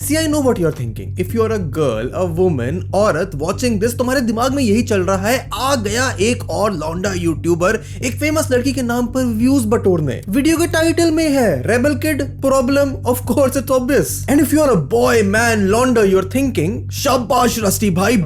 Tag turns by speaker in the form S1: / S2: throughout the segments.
S1: See, I know what you're thinking. If you're a girl, a woman, औरत watching this, तुम्हारे दिमाग में यही चल रहा है, आ गया एक और लौंडा यूट्यूबर एक फेमस लड़की के नाम पर व्यूज बटोरने। वीडियो के टाइटल में है rebel kid problem, of course it's obvious. And if you are a boy man लौंडा, you're thinking, शाबाश रस्टी भाई,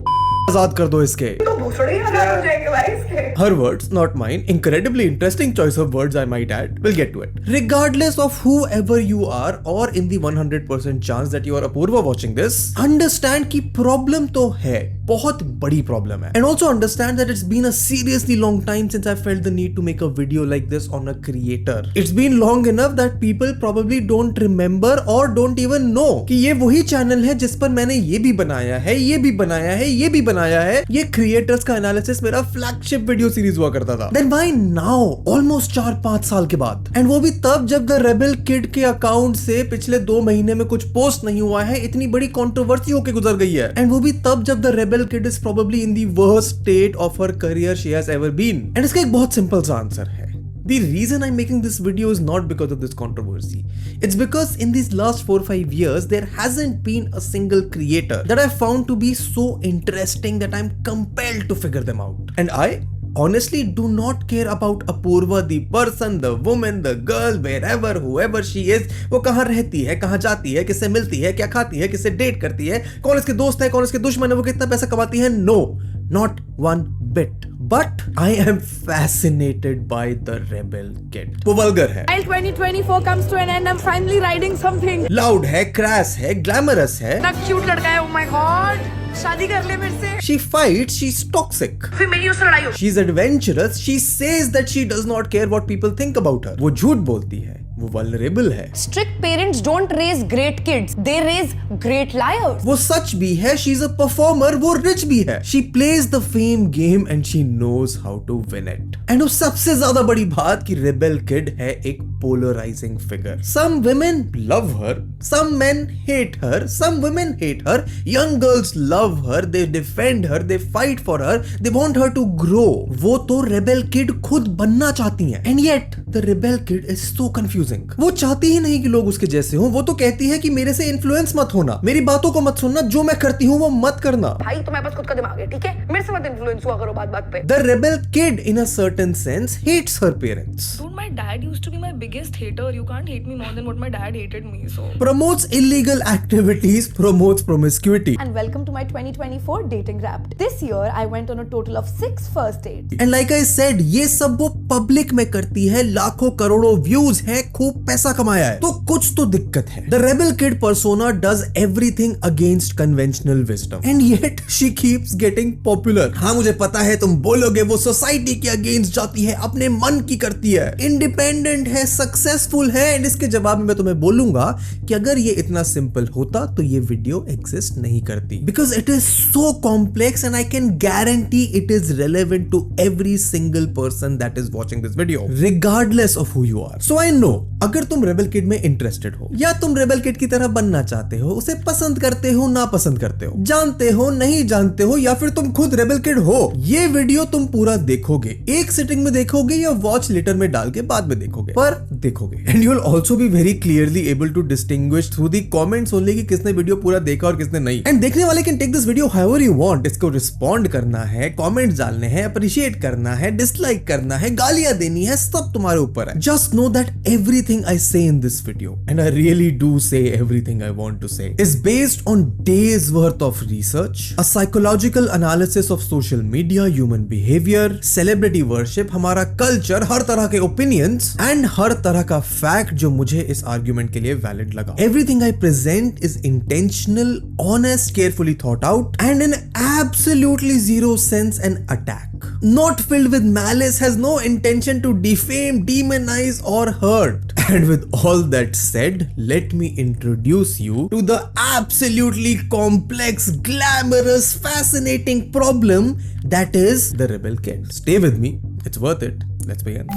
S1: आजाद कर दो इसके।
S2: तो भोसड़ी आजाद हो जाएंगे भाई इसके।
S1: Her words, not mine. Incredibly interesting choice of words, I might add. We'll get to it. Regardless of whoever you are, or in the 100% chance that you are Apurva watching this, understand कि problem तो है, बहुत बड़ी problem है. And also understand that it's been a seriously long time since I felt the need to make a video like this on a creator. It's been long enough that people probably don't remember or don't even know कि ये वही channel है जिस पर मैंने ये भी बनाया है, ये भी बनाया है, ये भी बनाया है। ये creators का analysis मेरा flagship video सीरीज हुआ करता था। Then why now? Almost 4-5 साल के बाद। And वो भी तब जब द रेबल किड के अकाउंट से पिछले 2 महीने में कुछ पोस्ट नहीं हुआ है, इतनी बड़ी कंट्रोवर्सी होके गुजर गई है। And वो भी तब जब the rebel kid is probably in the worst state of her career she has ever been. And इसका एक बहुत सिंपल सा आंसर है। The reason I'm making this video is not because of this controversy. It's because in these last 4-5 years, there hasn't been a single creator that I found to be so interesting that I'm compelled to figure them out. And I honestly do not care about Apurva, the person, the woman, the girl, wherever, whoever she is. वो कहाँ रहती है, कहाँ जाती है, किससे मिलती है, क्या खाती है, किससे डेट करती है, कौन इसके दोस्त है, कौन इसके दुश्मन है, वो कितना पैसा कमाती है। No, not one bit. But I am fascinated by the rebel kid. वो वल्गर है।
S2: While 2024 comes to an end, I'm finally writing something.
S1: Loud है, crass है, glamorous है।
S2: इतना क्यूट लड़का है, oh my god, शादी कर ले मेरे से।
S1: She fights, she's toxic.
S2: फिर मेरी उससे लड़ाई हो।
S1: She's adventurous. She says that she does not care what people think about her. वो झूठ बोलती है, वो vulnerable है।
S3: Strict parents don't raise great kids, they raise great liars.
S1: वो सच भी है, she's a performer, वो rich भी है। She plays the fame game and she knows how to win it. And वो सबसे ज्यादा बड़ी बात कि रेबल किड है एक polarizing figure. Some women love her, some men hate her, some women hate her. Young girls love her, they defend her, they fight for her, they want her to grow. वो तो rebel kid खुद बनना चाहती हैं। And yet the rebel kid is so confusing. वो चाहती ही नहीं कि लोग उसके जैसे हों, वो तो कहती है कि मेरे से इन्फ्लुएंस मत होना, मेरी बातों को मत सुनना, जो मैं करती हूँ वो मत करना।
S2: भाई तुम्हारे पास खुद का दिमाग है, ठीक है? मेरे से मत इन्फ्लुएंस हुआ करो बात बात पे।
S1: The rebel kid in a certain sense hates her parents.
S4: Dude, my dad used to be my biggest hater. You can't hate me more than what my dad hated me, so.
S1: Promotes illegal activities, promotes promiscuity.
S3: And welcome to my 2024 dating wrapped. This year I went on a total of 6 first dates.
S1: And like I said, ये सब वो public में करती है, लाखों करोड़ों views है, खूब पैसा कमाया है, तो कुछ तो दिक्कत है। The rebel kid persona does everything against conventional wisdom and yet she keeps getting popular. हाँ मुझे पता है तुम बोलोगे वो सोसाइटी के अगेंस्ट जाती है, अपने मन की करती है, इंडिपेंडेंट है, सक्सेसफुल है। एंड इसके जवाब में मैं तुम्हें बोलूंगा कि अगर ये इतना सिंपल होता तो ये वीडियो एग्जिस्ट नहीं करती, because it is so complex and I can guarantee it is relevant to every single person that is watching this video regardless of who you are. So I know अगर तुम rebel kid में interested हो या तुम rebel kid की तरह बनना चाहते हो, उसे पसंद करते हो, ना पसंद करते हो, जानते हो, नहीं जानते हो, या फिर तुम खुद रेबल किड हो, ये वीडियो तुम पूरा देखोगे, एक सिटिंग में देखोगे या वॉच लेटर में डाल के बाद में देखोगे, पर देखोगे। And you will also be very clearly able to distinguish through the comments only कि किसने वीडियो पूरा देखा और किसने नहीं। एंड देखने वाले can take this video however you want. इसको रिस्पॉन्ड करना है, कमेंट्स डालने हैं, अप्रिशिएट करना है, डिसलाइक करना है, गालियां देनी है, सब तुम्हारे ऊपर है। Just know that everything I say in this video, and I really do say everything I want to say, is based on days worth of research, a psychological analysis of social media, human behaviour, celebrity worship, हमारा culture, हर तरह के opinions and हर तरह का fact जो मुझे इस argument के लिए वैलिड लगा। Everything I present is intentional, honest, carefully thought out and in absolutely zero sense an attack, not filled with malice, has no intention to defame, demonize or hurt. And with all that said, let me introduce you to the absolutely complex, glamorous, fascinating problem that is the rebel kid. Stay with me, it's worth it. Let's begin.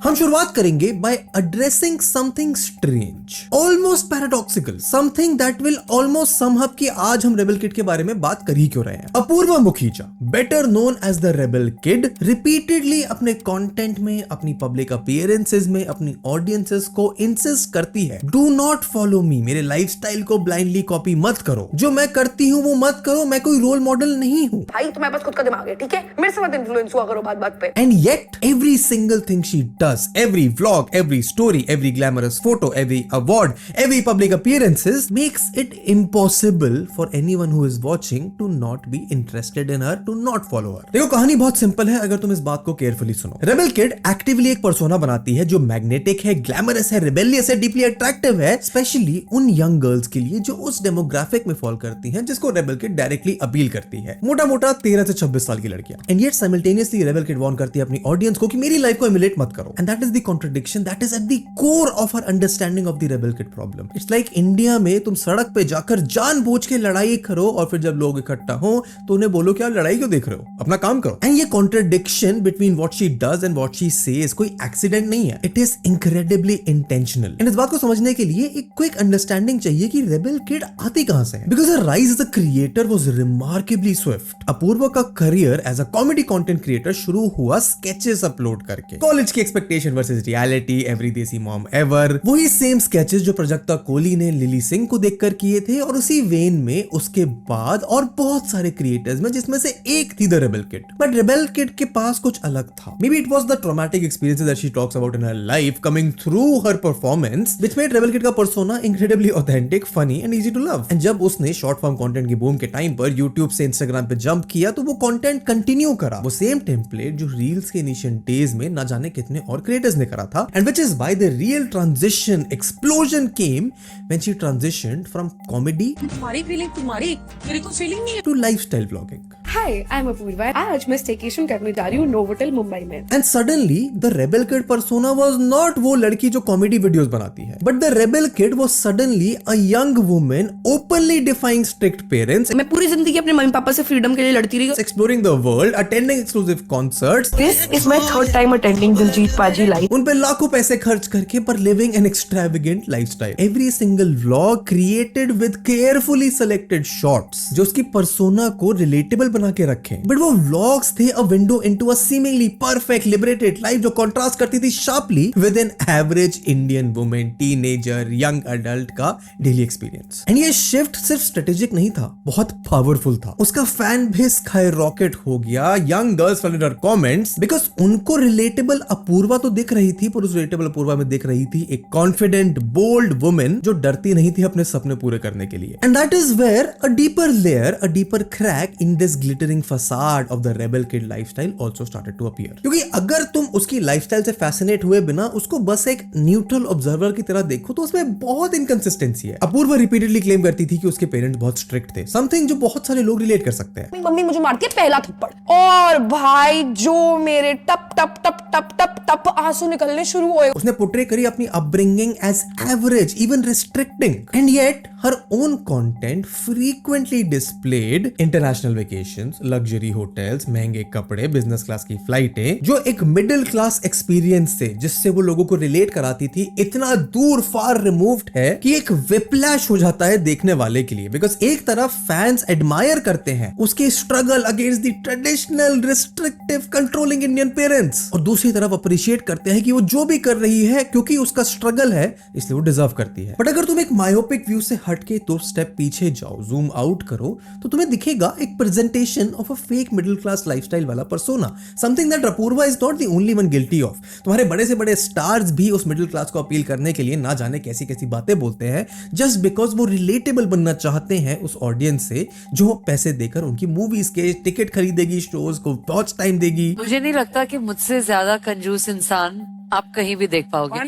S1: हम शुरुआत करेंगे by addressing something strange, almost paradoxical, something that will almost sum up कि आज हम rebel kid के बारे में बात कर ही क्यों रहे हैं। Apoorva Mukhija, better known as the rebel kid, repeatedly अपने कंटेंट में, अपनी पब्लिक अपीयरेंसेस में अपनी ऑडियंसेस को इंसिस्ट करती है, डू नॉट फॉलो मी, मेरे लाइफस्टाइल को ब्लाइंडली कॉपी मत करो, जो मैं करती हूँ वो मत करो, मैं कोई रोल मॉडल नहीं हूँ।
S2: भाई तुम्हारे पास खुद का दिमाग है, ठीक है? मेरे से मत इन्फ्लुएंस हुआ करो बात बात पे।
S1: And yet, every single thing she does, every vlog, every story, every glamorous photo, every award, every public appearances makes it impossible for anyone who is watching to not be interested in her, to not follow her. देखो कहानी बहुत simple है अगर तुम इस बात को carefully सुनो। रेबल किड एक्टिवली एक पर्सोना बनाती है जो मैग्नेटिक है, ग्लैमरस है, रिबेलियस है, डीपली अट्रैक्टिव है, स्पेशली उन यंग गर्ल्स के लिए जो उस डेमोग्राफिक में फॉल करती हैं जिसको रेबल किड डायरेक्टली अपील करती है, मोटा मोटा 13 से 26 साल की लड़कियां। And yet simultaneously rebel kid warn करती है अपनी ऑडियंस को कि मेरी लाइफ को इमुलेट मत करो। And that is the contradiction that is at the core of our understanding of the rebel kid problem. It's like India में तुम सड़क पे जाकर जानबूझ के लड़ाई करो और फिर जब लोग इकट्ठा हो तो उन्हें बोलो कि आप लड़ाई क्यों देख रहे हो, अपना काम करो। एंड ये contradiction between what she does and what she says कोई एक्सीडेंट नहीं है, it is incredibly intentional. And इस बात को समझने के लिए एक क्विक अंडरस्टैंडिंग चाहिए कि रेबल किड आती कहां से है, because her rise as a creator was remarkably swift. Apoorva का career as a comedy content creator शुरू हुआ स्केचेस अपलोड करके, कॉलेज की expectation versus reality, every desi mom ever, वही सेम स्केचेस जो प्राजक्ता कोहली ने लिली सिंह को देखकर किए थे, और उसी वेन में उसके बाद और बहुत सारे क्रिएटर्स में, जिसमें से एक थी the rebel kid. But rebel kid के पास कुछ अलग था। Maybe it was the traumatic experiences that she talks about in her life coming through her performance which made rebel kid का persona incredibly authentic, funny and easy to love. And जब उसने short form content की boom के time पर YouTube से Instagram पे jump किया तो वो कंटेंट कंटिन्यू करा, वो सेम टेम्पलेट जो रील्स के इनिशियल डेज में ना जाने कितने और क्रिएटर्स ने करा था, and which is why the real transition explosion came when she transitioned from comedy
S5: तुम्हारी फीलिंग तुम्हारी, मेरी कोई फीलिंग नहीं है,
S1: to lifestyle vlogging.
S6: Hi, I am Apoorva. आज मैं स्टेकेशन करने जा रही हूँ नोवोटेल मुंबई में।
S1: And suddenly the rebel kid persona was not वो लड़की जो कॉमेडी वीडियोस बनाती है, but the rebel kid was suddenly a young woman openly defying strict parents,
S6: मैं पूरी जिंदगी अपने मम्मी पापा से फ्रीडम के लिए लड़ती रही।
S1: Exploring the world, attending exclusive concerts.
S6: This is my third time attending Diljit paaji live.
S1: उन पे लाखों पैसे खर्च करके पर living an extravagant lifestyle. Every single vlog created with carefully selected shots जो उसकी पर्सोना को रिलेटेबल बना के रखें। बट वो व्लॉग्स थे अ window into a seemingly perfect liberated life जो कंट्रास्ट करती थी sharply with an average Indian women, teenager, young adult का डेली एक्सपीरियंस। एंड ये शिफ्ट सिर्फ स्ट्रेटेजिक नहीं था, बहुत पावरफुल था। उसका फैन बेस स्काई रॉकेट हो गया। Young girls flooded her comments because उनको रिलेटेबल अपूर्वा तो दिख रही थी, पर उस रिलेटेबल अपूर्वा में दिख रही थी एक कॉन्फिडेंट बोल्ड वुमन जो डरती नहीं थी अपने सपने पूरे करने के लिए। And that is where a deeper layer, a deeper crack in this glittering facade of the rebel kid lifestyle also started to appear। क्योंकि अगर तुम उसकी लाइफस्टाइल से फैसिनेट हुए बिना उसको बस एक न्यूट्रल ऑब्जर्वर की तरह देखो तो उसमें बहुत इनकंसिस्टेंसी है। अपूर्वा रिपीटेडली क्लेम करती थी कि उसके पेरेंट्स बहुत स्ट्रिक्ट थे, समथिंग जो बहुत सारे लोग रिलेट कर सकते हैं।
S2: मम्मी मुझे मारती है पहला थप्पड़, और भाई जो मेरे टप टप टप टप टप टप आंसू निकलने शुरू हुए।
S1: उसने पोर्ट्रे करी अपनी upbringing as average, even restricting, and yet her own content frequently displayed international vacations, luxury hotels, महंगे कपड़े, बिजनेस क्लास की फ्लाइटें, जो एक मिडिल क्लास एक्सपीरियंस से जिससे वो लोगों को रिलेट कराती थी, इतना दूर फार रिमूव्ड है कि एक विप्लैश हो जाता है देखने वाले के लिए। बिकॉज एक तरफ फैंस एडमायर करते हैं उसके struggle against the traditional restrictive controlling Indian parents, और दूसरी तरफ अप्रिशिएट करते हैं कि वो जो भी कर रही है क्योंकि उसका स्ट्रगल है इसलिए वो डिजर्व करती है। बट अगर तुम एक मायोपिक व्यू से हटके दो स्टेप पीछे जाओ, जूम आउट करो, तो तुम्हें दिखेगा एक presentation of a fake middle class lifestyle वाला persona, something that Apoorva is not the only one guilty of. तुम्हारे बड़े से बड़े स्टार्स भी उस मिडिल क्लास को अपील करने के लिए ना जाने कैसी कैसी बातें बोलते हैं, जस्ट बिकॉज वो रिलेटेबल बनना चाहते हैं उस ऑडियंस से जो पैसे देकर उनकी मूवीज के टिकट खरीदेगी, शोज को वॉच टाइम देगी।
S5: मुझे नहीं लगता कि मुझसे ज्यादा कंजूस इंसान आप कहीं भी देख पाओगे।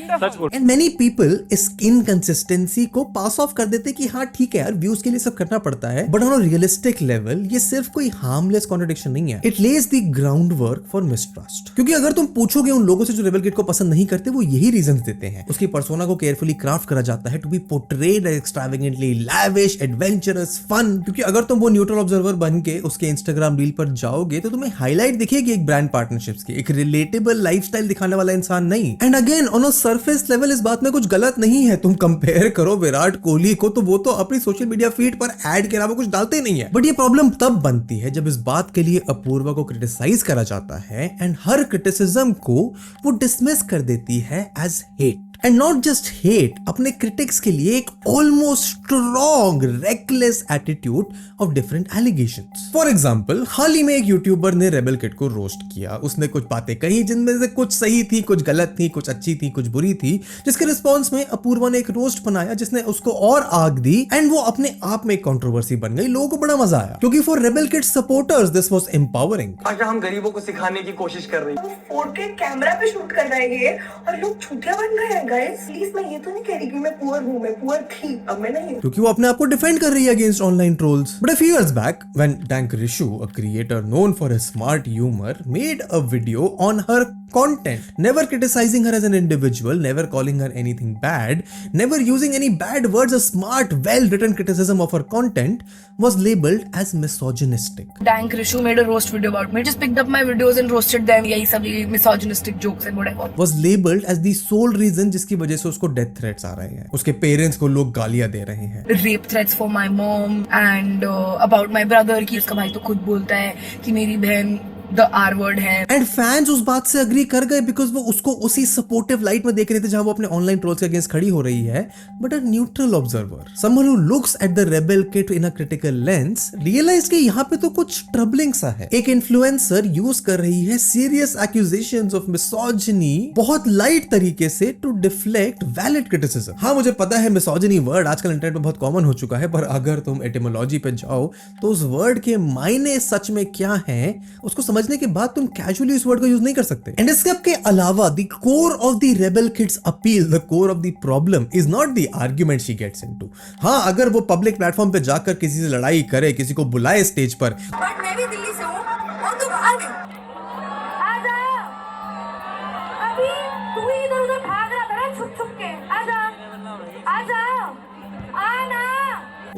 S1: एंड मेनी पीपल इस इनकंसिस्टेंसी को पास ऑफ कर देते कि हाँ ठीक है यार, व्यूज के लिए सब करना पड़ता है, but on a realistic level ये सिर्फ कोई हार्मलेस कॉन्ट्रडिक्शन नहीं है, it Lay's the ground work for mistrust. क्योंकि अगर तुम पूछोगे उन लोगों से जो रेबल किड को पसंद नहीं करते, वो यही रीजंस देते हैं। उसकी पर्सोना को केयरफुली क्राफ्ट करा जाता है to be portrayed extravagantly lavish, adventurous, fun. क्योंकि अगर तुम वो न्यूट्रल ऑब्जर्वर बन के उसके इंस्टाग्राम रील पर जाओगे तो तुम्हें हाईलाइट दिखेगी एक ब्रांड पार्टनरशिप्स की, एक रिलेटेबल लाइफस्टाइल दिखाने वाला इंसान नहीं। नहीं। And again on a surface level इस बात में कुछ गलत नहीं है, तुम कंपेयर करो विराट कोहली को तो वो तो अपनी सोशल मीडिया फीड पर एड के अलावा कुछ डालते नहीं है। बट ये प्रॉब्लम तब बनती है जब इस बात के लिए अपूर्वा को क्रिटिसाइज करा जाता है एंड हर क्रिटिसिज्म को वो डिसमिस कर देती है as hate. And not just hate, अपने क्रिटिक्स के लिए एक almost strong reckless attitude of different allegations. For example, हाल ही में एक यूट्यूबर ने रेबल किड को रोस्ट किया। उसने कुछ बातें कही जिनमें से कुछ सही थी, कुछ गलत थी, कुछ अच्छी थी, कुछ बुरी थी, जिसके रिस्पॉन्स में अपूर्वा ने एक रोस्ट बनाया जिसने उसको और आग दी एंड वो अपने आप में एक कंट्रोवर्सी बन गई। लोगों को बड़ा मजा आया क्योंकि for rebel kid supporters this was empowering.
S7: आज हम गरीबों को सिखाने की कोशिश कर रही हैं।
S8: 4K कैमरा पे शूट कर रहा है ये और लोग छूटिया बन गए हैं गाइस। प्लीज मैं ये तो नहीं कह रही कि मैं पुअर हूँ, मैं पुअर थी, अब मैं नहीं हूँ।
S1: क्योंकि वो अपने आप को डिफेंड कर रही है against online trolls. But a few years back when Dank Rishu, a creator known for his smart humor, made a video on her content, never criticizing her as an individual, never calling her anything bad, never using any bad words, a smart, well-written criticism of her content was labeled as misogynistic.
S6: Dank Rishu made a roast video about me. Just picked up my videos and roasted them. यही सब misogynistic jokes and whatever.
S1: Was labeled as the sole reason जिसकी वजह से उसको death threats आ रहे हैं। उसके parents को लोग गालियां दे रहे हैं।
S6: Rape threats for my mom and about my brother कि उसका भाई तो खुद बोलता है कि मेरी बहन the R word है।
S1: एंड फैंस उस बात से अग्री कर गए बिकॉज वो उसको उसी सपोर्टिव लाइट में देख रहे थे जहां वो अपने ऑनलाइन ट्रोल्स के अगेंस्ट खड़ी हो रही है। But a neutral observer, someone who looks at the rebel kid in a critical lens, realize कि यहाँ पे तो कुछ ट्रबलिंग सा है। एक इन्फ्लुएंसर यूज कर रही है सीरियस एक्यूजेशंस ऑफ मिसोजिनी बहुत लाइट तरीके से टू डिफ्लेक्ट वैलिड क्रिटिसिज्म। हाँ, मुझे पता है मिसोजिनी वर्ड आजकल इंटरनेट पे बहुत कॉमन हो चुका है, पर अगर तुम एटिमोलॉजी पे जाओ तो उस वर्ड के मायने सच में क्या है उसको समझने के बाद तुम कैजुअली इस वर्ड का यूज नहीं कर सकते। एंड इसके अलावा the core of the rebel kid's appeal, the core of the problem is not the argument she gets into. हाँ, अगर वो पब्लिक प्लेटफॉर्म पे जाकर किसी से लड़ाई करे, किसी को बुलाए स्टेज पर,
S8: बट मैं भी दिल्ली से हूँ और तुम आ गए। आजा, अभी तू ही इधर उधर भाग रहा था ना छुप छुप के। आजा, आजा, आना।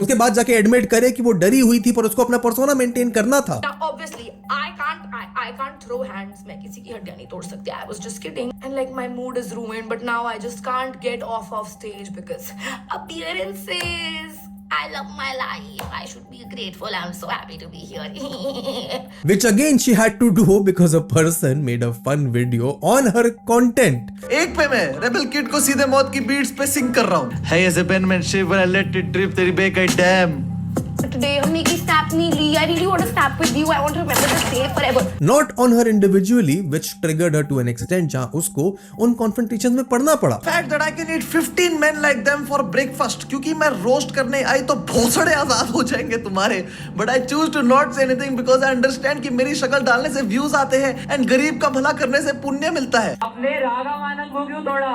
S1: उसके बाद जाके एडमिट करे कि वो डरी हुई थी पर उसको अपना पर्सोना मेंटेन करना था।
S4: Obviously, I can't throw hands. मैं किसी की हड्डियां नहीं तोड़ सकती. I was just kidding. And like my mood is ruined, but now I just can't get off stage because appearances. I love my life. I should be grateful. I'm so happy to be here.
S1: Which again she had to do because a person made a fun video on her content.
S7: एक पे मैं rebel kid को सीधे मौत की beats पे सिंग कर रहा हूँ। Hey, as a penmanship when I let it drip, तेरी बेकाई डैम।
S8: Today हमने की snap नहीं ली। I really want to snap with you. I want to remember this day forever.
S1: Not on her individually, which triggered her to an extent जहाँ उसको उन confrontations में पड़ना पड़ा।
S7: Fact that I can eat 15 men like them for breakfast, क्योंकि मैं roast करने आई तो भोसड़े आजाद हो जाएंगे तुम्हारे। But I choose to not say anything because I understand कि मेरी शक्ल डालने से व्यूज आते हैं and गरीब का भला करने से पुण्य मिलता है।
S9: अपने राघव आनंद को क्यों तोड़ा?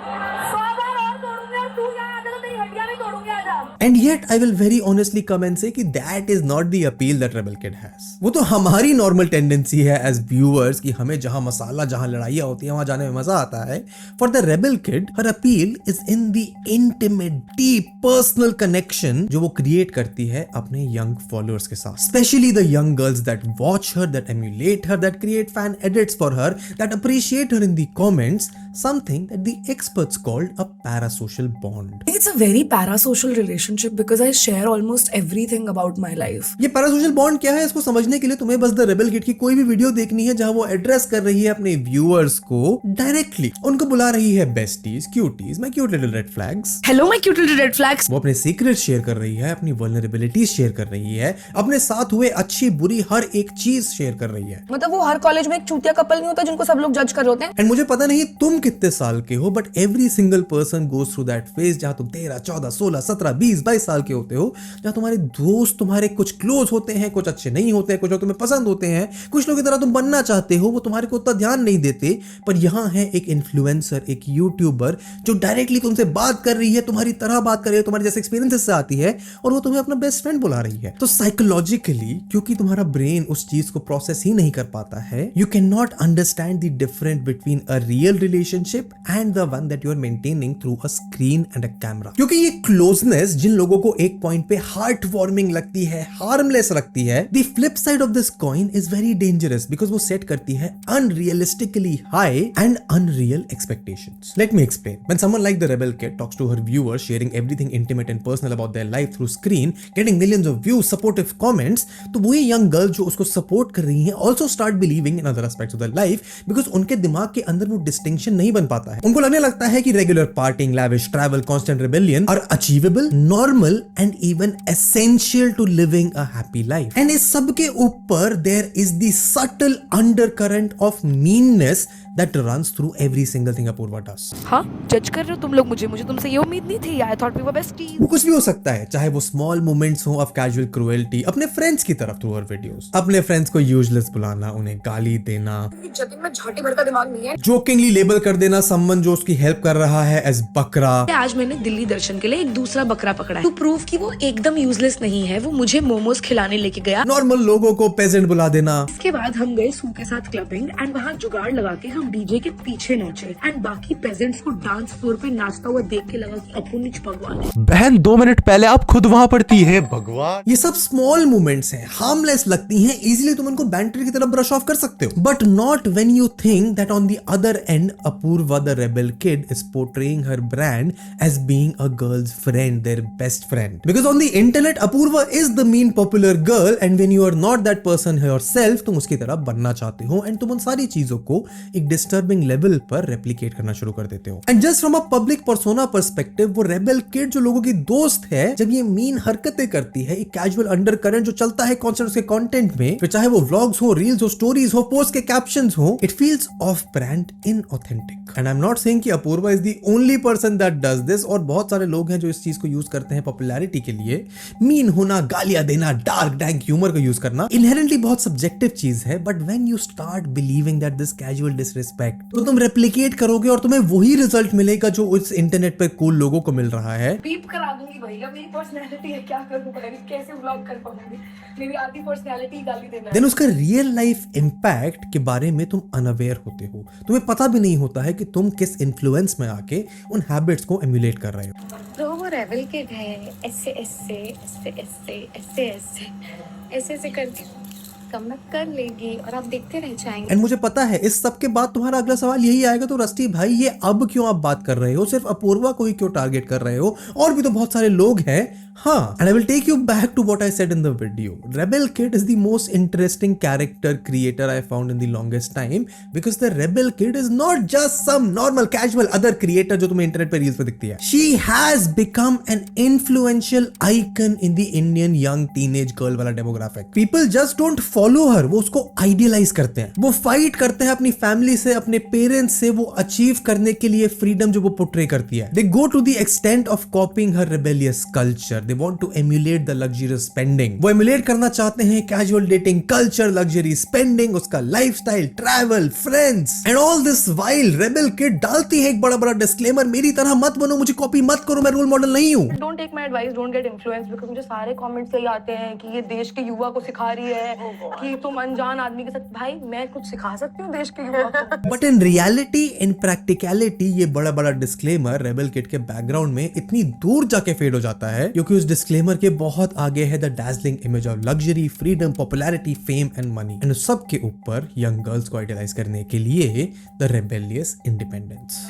S8: 100 बार और तोड़ूंगी और तू यहाँ आजा तो तेरी हड्डियां भी तोड़ूंगी। आजा।
S1: And yet I will very honestly come and say कि that is not the appeal that Rebel Kid has. वो तो हमारी normal tendency है as viewers कि हमें जहां मसाला, जहां लड़ाइयाँ होती हैं वहां जाने में मजा आता है। For the Rebel Kid, her appeal is in the intimate, deep, personal connection जो वो create करती है अपने young followers के साथ. Especially the young girls that watch her, that emulate her, that create fan edits for her, that appreciate her in the comments, something that the experts called a parasocial bond.
S6: It's a very parasocial relationship because I share almost everything about my life.
S1: ये parasocial bond क्या है इसको समझने के लिए तुम्हें बस the rebel kid की कोई भी वीडियो देखनी है जहां वो एड्रेस कर रही है अपने व्यूअर्स को डायरेक्टली। उनको बुला रही है besties, cuties, my cute little red flags.
S6: Hello my cute little red flags.
S1: वो अपने सीक्रेट शेयर कर रही है, अपनी वल्नरेबिलिटीज शेयर कर रही है, अपने साथ हुए अच्छी बुरी हर एक चीज शेयर कर रही है।
S2: मतलब वो हर कॉलेज में एक चूतिया कपल नहीं होता जिनको सब लोग जज कर रहे होते हैं।
S1: एंड मुझे पता नहीं तुम कितने साल के हो, but every single person goes through that phase जहां तुम 13, 14, 16, 17, 20, 22 साल के होते हो, जहां तुम्हारे दोस्त तुम्हारे कुछ क्लोज होते हैं, कुछ अच्छे नहीं होते हैं, कुछ लोग तुम्हें पसंद होते हैं, कुछ लोग की तरह तुम बनना चाहते हो, वो तुम्हारे को उतना ध्यान नहीं देते। पर यहाँ है एक इन्फ्लुएंसर, एक यूट्यूबर जो डायरेक्टली तुमसे बात कर रही है, तुम्हारी तरह बात कर रही है, तुम्हारे जैसे एक्सपीरियंसेस से आती है और वो तुम्हें अपना बेस्ट फ्रेंड बुला रही है। तो साइकोलॉजिकली क्योंकि तुम्हारा ब्रेन उस चीज को प्रोसेस ही नहीं कर पाता है, you can not understand the difference between a real relation relationship and the one that you are maintaining through a screen and a camera. क्योंकि ये closeness जिन लोगों को एक पॉइंट पे हार्ट वार्मिंग लगती है, हार्मलेस लगती है, the flip side of this coin is very dangerous because वो सेट करती है unrealistically high and unreal expectations. Let me explain. When someone like the Rebel Kid talks to her viewers, sharing everything intimate and personal about their life through screen, getting millions of views, supportive comments, तो वही young girl जो उसको support कर रही हैं also start believing in other aspects of their life because उनके दिमाग के अंदर वो डिस्टिंक्शन नहीं बन पाता है. उनको लगने लगता है कि regular parting, lavish travel, constant rebellion are achievable, normal and even essential to living a happy life. And इस सब के ऊपर there is the subtle undercurrent of meanness that runs through every single thing Apurva does.
S6: हाँ, जज कर रहे हो तुम लोग मुझे तुमसे ये उम्मीद नहीं थी. I thought we were besties.
S1: वो कुछ भी हो सकता है, चाहे वो स्मॉल मोमेंट्स हो ऑफ कैजुअल क्रुएल्टी अपने फ्रेंड्स की तरफ थ्रू हर वीडियोस, अपने फ्रेंड्स को यूजलेस बुलाना, उन्हें गाली देना,
S6: जतिन में झाटी भर का दिमाग नहीं है.
S1: जोकिंगली लेबल कर देना समवन जो उसकी हेल्प कर रहा है एज बकरा.
S6: आज मैंने दिल्ली दर्शन के लिए एक दूसरा बकरा पकड़ा है टू प्रूव कि वो एकदम यूजलेस नहीं है. वो मुझे मोमोज खिलाने लेके गया.
S1: नॉर्मल लोगों को पेजेंट बुला देना.
S6: इसके बाद हम गए सू के साथ क्लबिंग एंड वहाँ जुगाड़ लगा के हम डीजे के पीछे नाचे एंड बाकी पेजेंट्स को डांस फ्लोर पे नाचता हुआ देख के लगा कि अपुनिच भगवान है.
S10: बहन 2 मिनट पहले आप खुद वहाँ पड़ती है भगवान.
S1: ये सब स्मॉल मोमेंट्स हैं, हार्मलेस लगती हैं, इजीली तुम इनको बैंटर की तरफ ब्रश ऑफ कर सकते हो. But not when you think that on the other end Apoorva the rebel kid is portraying her brand as being a girls friend, their best friend. Because on the internet Apoorva is the mean popular girl and when you are not that person yourself, तुम उसकी तरह बनना चाहते हो and तुम उन सारी चीजों को एक डिस्टर्बिंग लेवल पर रेप्लिकेट करना शुरू कर देते हो. And just from a public persona perspective, वो रेबल किड जो लोगों की दोस्त है, जब ये मीन हरकतें करती है, एक कैजुअल अंडरकरेंट जो चलता है कॉन्सेप्ट उसके कंटेंट में, फिर चाहे वो व्लॉग्स हो, रील्स हो, स्टोरीज हो, पोस्ट के कैप्शंस हो, it feels off brand, inauthentic. And I am not saying कि Apoorva is the only person that does this, और बहुत सारे लोग हैं जो इस चीज को यूज करते हैं पॉपुलैरिटी के लिए. मीन होना, गालियां देना, डार्क डैंक ह्यूमर को यूज करना इनहेरेंटली बहुत सब्जेक्टिव चीज है. But when you start believing that this casual disrespect, तो तुम रेप्लिकेट करोगे और तुम्हें वही रिजल्ट मिलेगा जो उस इंटरनेट पे कूल लोगों को मिल रहा है.
S6: बीप करा दूंगी भैया, मेरी पर्सनैलिटी है, क्या करूं पता नहीं कैसे व्लॉग कर पाऊंगी. मेरी आधी पर्सनैलिटी गाली देना है.
S1: देन उसका रियल लाइफ इंपैक्ट के बारे में तुम अनअवेयर होते हो. तुम्हें पता भी नहीं होता है कि तुम किस इन्फ्लुएंस में आके उन हैबिट्स को एम्युलेट कर रहे हो.
S8: तो वो रेबल किड है, ऐसे ऐसे ऐसे ऐसे ऐसे ऐसे ऐसे ऐसे करके कम कर लेगी और आप देखते रह जाएंगे.
S1: एंड मुझे पता है इस सब के बाद तुम्हारा अगला सवाल यही आएगा, तो रस्टी भाई ये अब क्यों आप बात कर रहे हो, सिर्फ अपूर्वा को ही क्यों टारगेट कर रहे हो, और भी तो बहुत सारे लोग हैं. हाँ, and I will take you back to what I said in the video. Rebel Kid is the most interesting character creator I found in the longest time because the Rebel Kid is not just some normal casual other creator जो तुम्हें internet पे reels पे दिखती है. She has become an influential icon in the Indian young teenage girl वाला demographic. People just don't follow her. वो उसको idealize करते हैं, वो fight करते हैं अपनी फैमिली से, अपने पेरेंट्स से, वो अचीव करने के लिए फ्रीडम जो वो पोर्ट्रे करती है. They go to the extent of copying her rebellious culture. They want to emulate the luxurious spending. वो emulate करना चाहते हैं casual dating culture, luxury spending, उसका lifestyle, travel, friends, and all this while Rebel Kid डालती है एक बड़ा बड़ा disclaimer, मेरी तरह मत बनो, मुझे कॉपी मत करो, मैं रोल मॉडल नहीं हूँ.
S6: Don't take my advice, don't get influenced, because मुझे सारे कमेंट्स यही आते हैं कि ये देश के युवा को सिखा रही है कि तुम अनजान आदमी के साथ. भाई मैं कुछ सिखा सकती हूँ देश के युवा को.
S1: But in reality, in practicality, ये बड़ा बड़ा डिस्क्लेमर रेबल किड के बैकग्राउंड में इतनी दूर जाके फेड हो जाता है क्योंकि उस डिस्क्लेमर के बहुत आगे है the dazzling image of luxury, freedom, popularity, fame and money. And उस सब के ऊपर यंग गर्ल्स को आइडियलाइज करने के लिए the rebellious independence.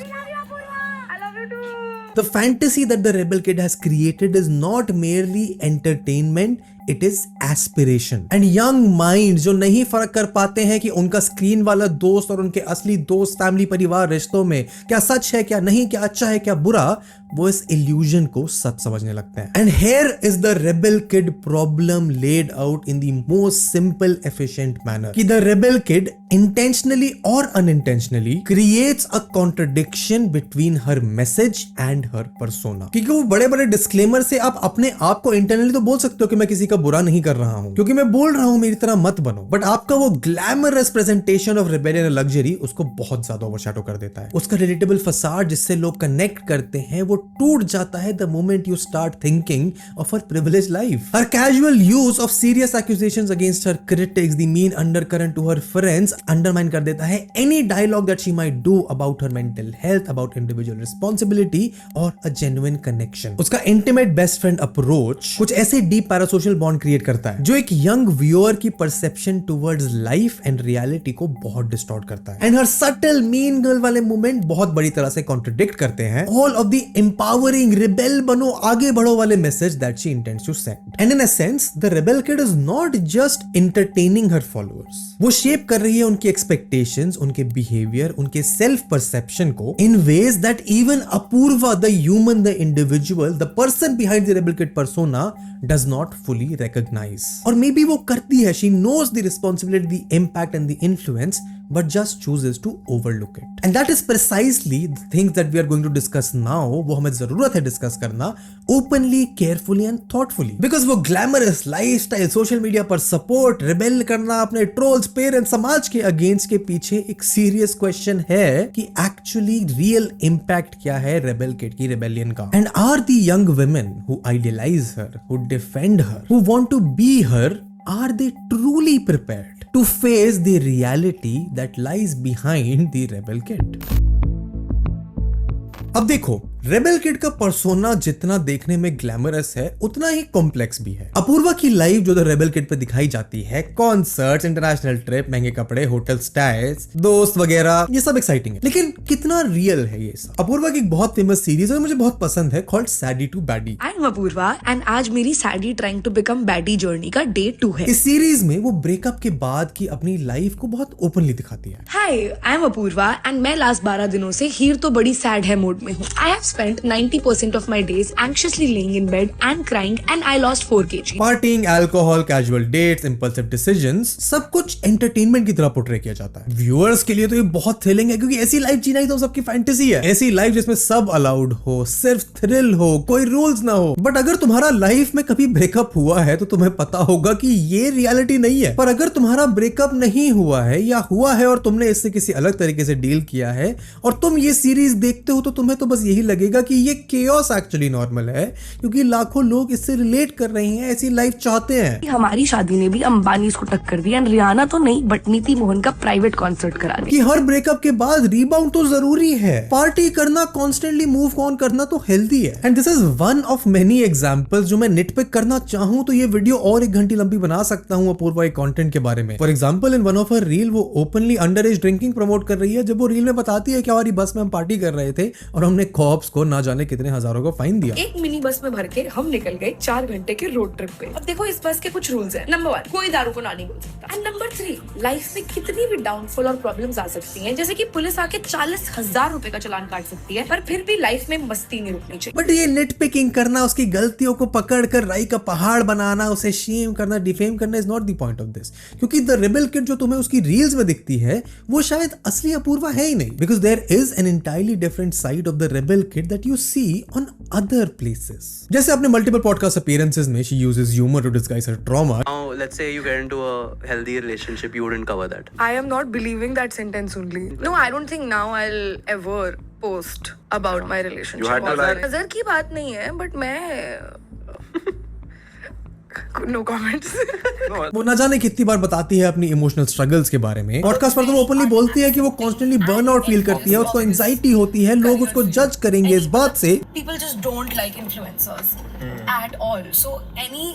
S1: The fantasy that the Rebel Kid has created is not merely entertainment, it is aspiration. And young minds जो नहीं फर्क कर पाते हैं कि उनका स्क्रीन वाला दोस्त और उनके असली दोस्त, फैमिली, परिवार, रिश्तों में क्या सच है, क्या नहीं, क्या अच्छा है, क्या बुरा, वो इस इल्यूजन को सच समझने लगते हैं. And here is the Rebel Kid problem laid out in the most simple, efficient manner. कि the Rebel Kid intentionally or unintentionally creates a contradiction between her message and her persona. क्योंकि वो बड़े बड़े disclaimer से आप अपने आप को इंटरनली तो बोल सकते हो कि मैं किसी का का बुरा नहीं कर रहा हूँ, क्योंकि मैं बोल रहा हूँ मेरी तरह मत बनो, बट आपका वो glamorous presentation of rebellion and luxury उसको बहुत ज्यादा ओवरशैडो कर देता है। उसका रिलेटेबल फसाड जिससे लोग कनेक्ट करते हैं वो टूट जाता है the moment you start thinking of her privilege life. Her casual use of serious accusations against her critics, the mean undercurrent to her friends undermine कर देता है any dialogue that she might do about her mental health, about individual responsibility और a genuine connection. उसका intimate best friend approach कुछ ऐसे deep parasocial bond create करता है जो एक यंग व्यूअर की perception towards life and reality को बहुत डिस्टॉर्ट करता है। And her subtle mean girl वाले मोमेंट बहुत बड़ी तरह से कॉन्ट्रडिक्ट करते हैं all of the empowering rebel बनो आगे बढ़ो वाले message that she intends to send. And in a sense the rebel kid is not just entertaining her followers, वो शेप कर रही है उनके एक्सपेक्टेशंस, उनके बिहेवियर, उनके सेल्फ परसेप्शन को in ways that even Apoorva the human, the individual, the person behind the rebel kid persona does not fully recognize. और may be वो करती है, she knows the responsibility, the impact and the influence, but just chooses to overlook it. And that is precisely the things that we are going to discuss now. वो हमें जरूरत है discuss करना openly, carefully and thoughtfully. Because वो glamorous lifestyle, social media पर support, rebel करना अपने trolls, parents, समाज के against के पीछे एक serious question है कि actually real impact क्या है rebel kid की rebellion का. And are the young women who idealize her, who defend her, who want to be her, are they truly prepared to face the reality that lies behind the rebel kid? अब देखो, rebel kid का persona जितना देखने में glamorous है उतना ही complex भी है। अपूर्वा की लाइफ जो द रेबेल किड पे दिखाई जाती है, कॉन्सर्ट्स, इंटरनेशनल ट्रिप, महंगे कपड़े, होटल स्टाइल्स, दोस्त वगैरह, ये सब एक्साइटिंग है, लेकिन कितना रियल है ये सब? अपूर्वा की एक बहुत फेमस सीरीज है मुझे बहुत पसंद है, called sadie to baddie.
S6: I am Apoorva and आज मेरी sadie trying to become baddie journey का डे 2 है।
S1: इस सीरीज में वो ब्रेकअप के बाद की अपनी लाइफ को बहुत ओपनली दिखाती है।
S6: हाय, आई एम अपूर्वा एंड मैं लास्ट 12 दिनों से हीर तो बड़ी सैड है मोड में हूँ। I have spent 90% of my days anxiously laying in bed and crying and I lost 4 kg.
S1: Partying, alcohol, casual dates, impulsive decisions, सब कुछ एंटरटेनमेंट की तरह पोर्ट्रे किया जाता है। व्यूअर्स के लिए तो ये बहुत थ्रिलिंग है क्योंकि ऐसी लाइफ जीना ही तो सबकी फैंटेसी है। ऐसी लाइफ जिसमें सब अलाउड हो, सिर्फ थ्रिल हो, कोई रूल्स ना हो। बट अगर तुम्हारा लाइफ में कभी ब्रेकअप हुआ है तो तुम्हें पता होगा कि ये रियलिटी नहीं है। पर अगर तुम्हारा ब्रेकअप नहीं हुआ है या हुआ है और तुमने इससे किसी अलग तरीके से डील किया है और तुम ये सीरीज देखते हो तो तुम्हें तो बस यही लगेगा कि ये केओस एक्चुअली नॉर्मल है क्योंकि लाखों लोग इससे रिलेट कर रहे हैं, ऐसी लाइफ चाहते हैं।
S6: हमारी शादी ने भी अंबानी को टक्कर दी एंड रियाना तो नहीं बट नीति मोहन का प्राइवेट कॉन्सर्ट करा दिया।
S1: कि हर ब्रेकअप के बाद रीबाउंड तो जरूरी है, पार्टी करना, कॉन्स्टेंटली मूव ऑन करना तो हेल्दी है। And this is one of many examples जो मैं निटपिक करना चाहूं तो ये वीडियो और 1 घंटे लंबी बना सकता हूं अपूर्वा एक कंटेंट के बारे में। For example in one of her reel वो openly under age drinking promote कर रही है, जब वो रील में बताती है कि हमारी बस में हम पार्टी कर रहे थे और हमने कॉप्स को ना जाने कितने हजारों का फाइन दिया।
S6: एक मिनी बस में भर के हम निकल गए 4 घंटे के रोड ट्रिप पे। अब देखो इस बस के कुछ रूल्स हैं। नंबर 1, कोई दारू को ना नहीं बोल सकता। एंड नंबर 3, लाइफ में कितनी भी डाउनफॉल और प्रॉब्लम्स आ सकती हैं, जैसे कि पुलिस आके 40,000 रुपए का चालान काट सकती है, पर फिर भी लाइफ में मस्ती नहीं रुकनी चाहिए।
S1: बट ये नेट पिकिंग करना, उसकी गलतियों को पकड़ कर राई का पहाड़ बनाना, उसे शेम करना, डिफेम करना is not the point of this. क्योंकि द रेबेल किड जो तुम्हें उसकी रील्स में दिखती है वो शायद असली अपूर्वा है ही नहीं, because there is an entirely different side of the rebel kid that you see on other places. जैसे अपने multiple podcast appearances में she uses humor to disguise her trauma.
S11: Now, let's say you get into a healthy relationship, you wouldn't cover that.
S6: I am not believing that sentence only. No, I don't think now I'll ever post about my relationship.
S11: You had to like.
S6: नजर की बात नहीं है, but मैं no comments.
S1: वो ना जाने कितनी बार बताती है अपनी इमोशनल स्ट्रगल्स के बारे में। पॉडकास्ट पर तो वो ओपनली बोलती है कि वो कॉन्स्टेंटली बर्नआउट फील करती है, उसको एंजाइटी होती है, लोग उसको जज करेंगे इस बात से।
S4: People just don't like influencers at all. So any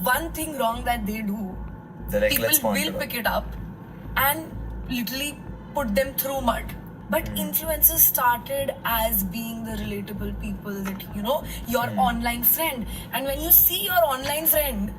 S4: one thing wrong that they do, people will pick it up and literally put them through mud. But influencers started as being the relatable people that, you know, your online friend. And when you see your online friend